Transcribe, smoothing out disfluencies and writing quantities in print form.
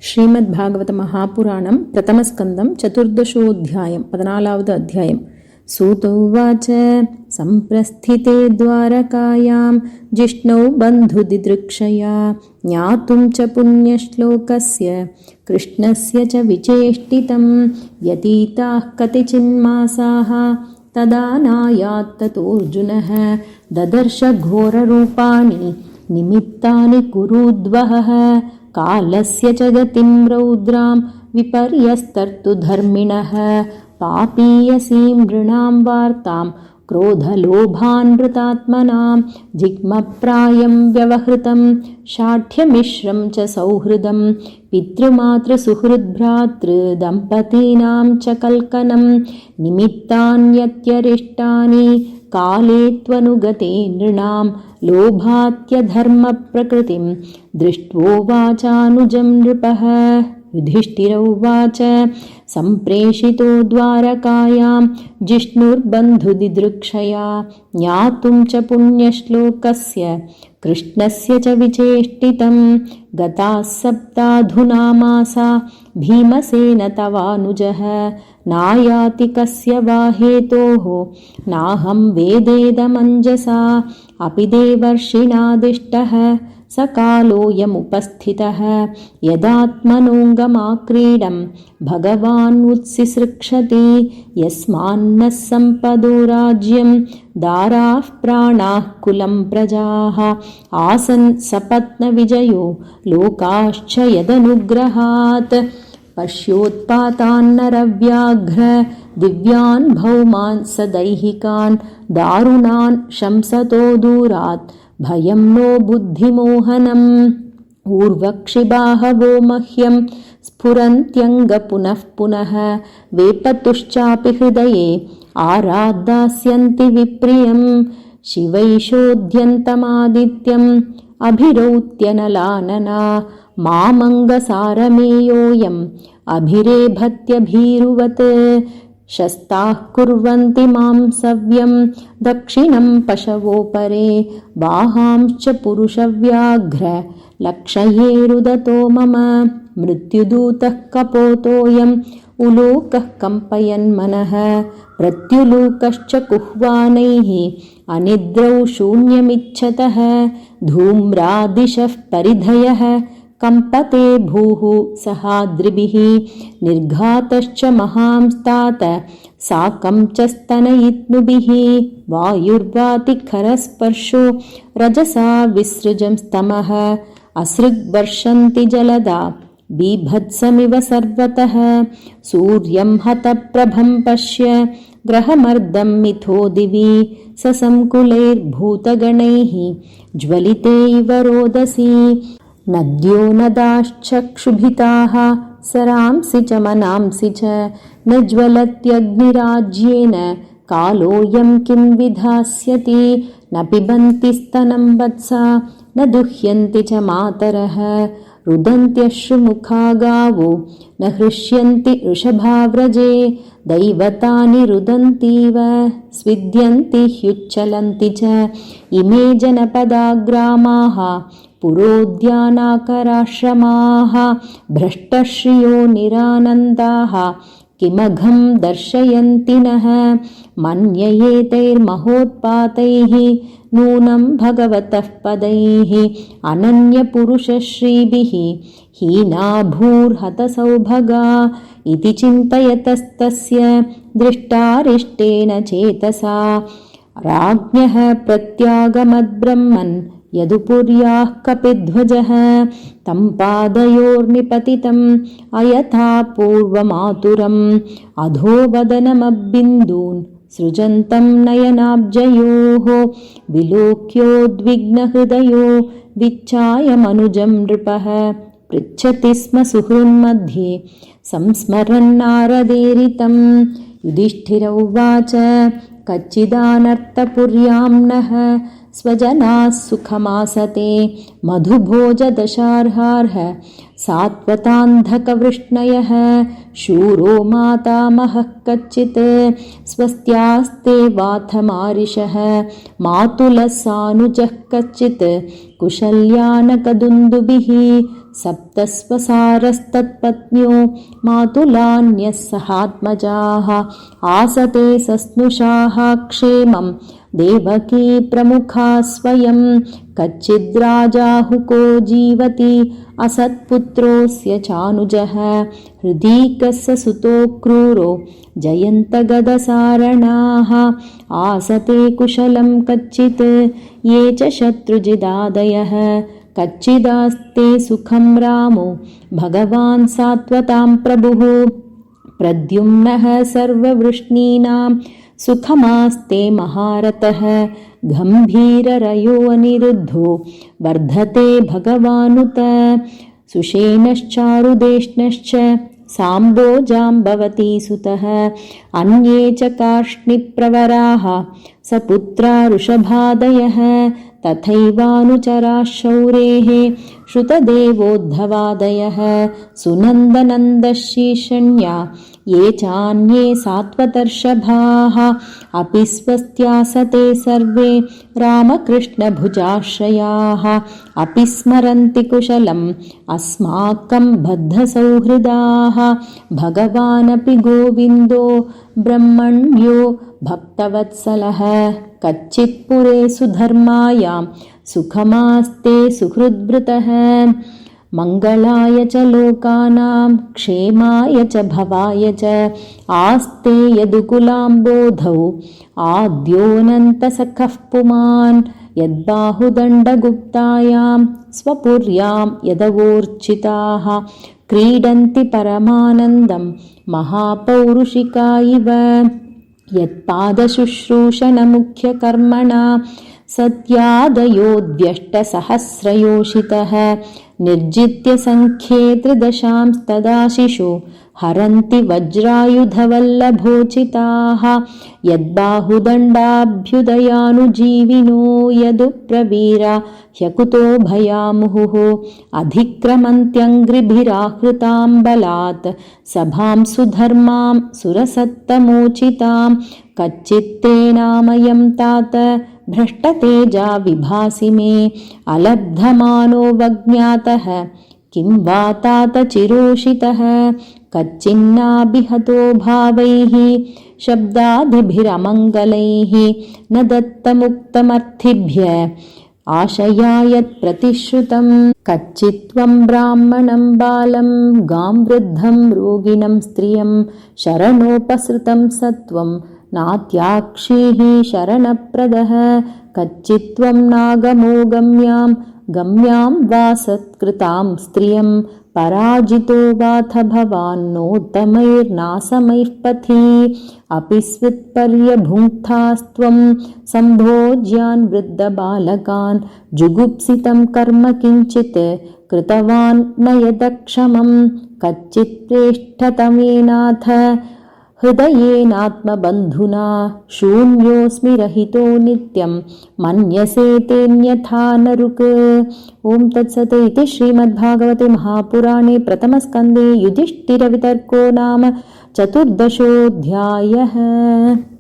శ్రీమద్భాగవత మహాపురాణం ప్రథమస్కందం చతుర్దశోऽధ్యాయం 14వ అధ్యాయం. సూతోవాచ సంప్రస్థితే ద్వారకాయాం జిష్ణౌ బంధుదిదృక్షయా జ్ఞాతుం చ పుణ్యశ్లోకస్య కృష్ణస్య చ విచేష్టితం వ్యతీతాః కతిచిన్మాసాః తదా నాయాత్తతోऽర్జునః దదర్శ ఘోరరూపాణి నిమిత్తాని కురుద్వహః కాలస్య చ గతిం రౌద్రాం విపర్యస్తర్తు ధర్మిణః పాపీయసీం నృణాం వార్తాం క్రోధలోభాన్వృతాత్మనాం జిగ్మప్రాయం వ్యవహృతం శాఠ్యమిశ్రం చ సౌహృదం పితృమాతృసుహృద్భ్రాతృదంపతీనాం చ కల్కనం నిమిత్తాన్యత్యరిష్టాని కాలే త్వనుగతే నృణాం లోభాత్యధర్మ ప్రకృతిం దృష్ట్వోవాచానుజం నృపః. యుధిష్ఠిర ఉవాచ సంప్రేషితో ద్వారకాయాం జిష్ణుర్బంధుదిదృక్షయా జ్ఞాతుం చ పుణ్యశ్లోకస్య కృష్ణస్య చ విచేష్టితం గతాః సప్తాధునా మాసా భీమసేన తవానుజః నాయాతి కస్య వా హేతోః నాహం వేదేదమంజసా అపి దేవర్షిణాదిష్టః సకాలోయముపస్థితః యదాత్మనోంగమాక్రీడం భగవాన్ ఉత్సిసృక్షతి యస్మాన్నః సంపదో రాజ్యం దారాః ప్రాణాః కులం ప్రజాః ఆసన్ సపత్న విజయో లోకాశ్చ యదనుగ్రహాత్ పశ్యోత్పాతాన్నరవ్యాఘ్ర దివ్యాన్ భౌమాన్ సదైహికాన్ దారుణాన్ శంసతో దూరాత్ భయం నో బుద్ధిమోహనం ఊర్వక్షిబాహవో మహ్యం స్ఫురంత్యంగ పునః పునః వేపతుశ్చాపి హృదయే ఆరాధాస్యంతి విప్రియం శివైషోద్యంతమాదిత్యం అభిరౌత్యనలాననా మామంగసారమేయోయం అభిరేభత్యభీరువత్ శస్తాః కుర్వంతి మాం సవ్యం దక్షిణం పశవోపరే బాహాంశ్చ పురుషవ్యాఘ్ర లక్షయేరుదతో మమ మృత్యుదూతః కపోతోయం ఉలూకః కంపయన్మనః ప్రత్యులూకశ్చ కుహ్వానైః అనిద్రౌ శూన్యమిచ్చతః ధూమ్రాదిశః పరిధయః కంపతే భూః సహాద్రిభిః నిర్ఘాతశ్చ మహాంస్తాత సాకం చ స్తనయిత్నుభిః వాయుర్వాతి ఖరస్పర్శో రజసా విసృజం స్తమః అసృగ్వర్షంతి జలదా బీభత్సమివ సర్వతః సూర్యం హతప్రభం పశ్య గ్రహమర్దం మిథో దివి ససంకులైర్భూతగణైః జ్వలితే ఇవ రోదసి నద్యో నదాశ్చక్షుభితాః సరాంసి చ మనాంసి చ న జ్వలత్యగ్నిరాజ్యేన కాలోయం కిం విధాస్యతి న పిబంతి స్తనం వత్సా న దుహ్యంతి చ మాతరః రుదంత్యశ్రుముఖా గావో న హృష్యంతి వృషభావ్రజే దైవతాని రుదంతీవ స్విద్యంతి హ్యుచ్చలంతి చ ఇమే జనపదాగ్రామాః పురోద్యానాకరాశ్రమాః భ్రష్టశ్రియో నిరానందాః కిమఘం దర్శయంతి నః మన్యయేతైర్మహోత్పాతైః నూనం భగవతః పదైః అనన్యపురుషశ్రీభిః హీనా భూర్హతసౌభగా ఇతి చింతయతస్తస్య దృష్టారిష్టేన చేతసా రాజ్ఞః ప్రత్యాగమద్బ్రహ్మన్ యదుపుర్యాః కపిధ్వజః తం పాదయోర్నిపతితం అయథా పూర్వమాతురం అధోవదనమబ్బిందూన్ సృజంతం నయనాబ్జయోః విలోక్యోద్విగ్నహృదయో విచ్ఛాయమనుజం నృపః పృచ్ఛతి స్మ సుహృన్मध्ये సంస్మరన్నారదేరితం. యుధిష్ఠిర ఉవాచ కచ్చిదానర్తపుర్యాం నః స్వజనాః సుఖమాసతే మధుభోజదశార్హార్హ సాత్వతాంధకవృష్ణయః శూరో మాతామహః కచ్చిత్ స్వస్త్యాస్తే వాథమారిషः మాతులः సానుజः కచ్చిత్ కుశల్యానకదుందుభిः सप्तस्वसारस्तत्पत्न्यो मातुलान्यः सहात्मजाः आसते सस्नुषाः क्षेमं देवकी प्रमुखा स्वयं कच्चिद्राजाहुको जीवति असत्पुत्रोऽस्य चानुजः हृदि कस्य सुतो क्रूरो जयन्तगदसारणाः आसते कुशलं कच्चित् ये च शत्रुजिदादयः कच्चिदास्ते सुखं रामो भगवान् सात्वतां प्रभुः प्रद्युम्नः सर्ववृष्णीनां सुखमास्ते महारथः गम्भीररयो अनिरुद्धो वर्धते भगवानुत सुषेणश्चारुदेष्णश्च साम्बोजाम्बवती सुतः अन्ये च कार्ष्णिप्रवराः सपुत्रा वृषभादयः तथैवानुचराः शौरेः श्रुतदेवोद्धवादयः सुनन्दनन्दशीर्षण्या ये चान्ये सात्वतर्षभाः अपि स्वस्त्यासते सर्वे रामकृष्णभुजाश्रयाः अपि स्मरन्ति कुशलम् अस्माकं बद्धसौहृदाः भगवानपि गोविन्दो ब्रह्मण्यो भक्तवत्सलः कच्चित्पुरे सुधर्मायां सुखमास्ते सुहृद्भृतः मङ्गलाय च लोकानां क्षेमाय च भवाय च आस्ते यदुकुलाम्बोधौ आद्योऽनन्तसखः पुमान् यद्बाहुदण्डगुप्तायां स्वपुर्यां यदवोर्चिताः क्रीडन्ति परमानन्दं महापौरुषिका इव यत्पादशुश्रूषणमुख्यकर्मणा सत्यादयोऽद्व्यष्टसहस्रयोषितः निर्जित्य सङ्ख्ये त्रिदशांस्तदाशिषु हरन्ति वज्रायुधवल्लभोचिताः यद्बाहुदण्डाभ्युदयानुजीविनो यदुप्रवीरा ह्यकुतो भयामुहुः अधिक्रमन्त्यङ्घ्रिभिराहृतां बलात् सभां सुधर्मां सुरसत्तमोचितां कच्चित्तेनामयं तात भ्रष्टतेजा विभासि मे अलब्धमानो वज्ञातः किं वा तात चिरोषितः कच्चिन्नाभिहतो भावैः शब्दादिभिरमङ्गलैः न दत्तमुक्तमर्थिभ्य आशया यत्प्रतिश्रुतं कच्चित्त्वं ब्राह्मणं बालं गां वृद्धं रोगिणं स्त्रियं शरणोपसृतं सत्वं नात्याक्षीः शरणप्रदः कच्चित्त्वं नागमो गम्यां वा सत्कृतां स्त्रियं पराजितो वाथ भवान्नोत्तमैर्नासमैः पथि अपि स्वित्पर्यभुङ्क्तास्त्वं सम्भोज्यान् वृद्धबालकान् जुगुप्सितं कर्म किञ्चित् कृतवान् न यदक्षमं कच्चित् प्रेष्ठतमेनाथ हृदयेनात्मबन्धुना शून्योऽस्मि रहितो नित्यं मन्यसे तेऽन्यथा नरुक्। ॐ तत्सत् इति श्रीमद्भागवते महापुराणे प्रथमस्कन्धे युधिष्ठिरवितर्को नाम 14.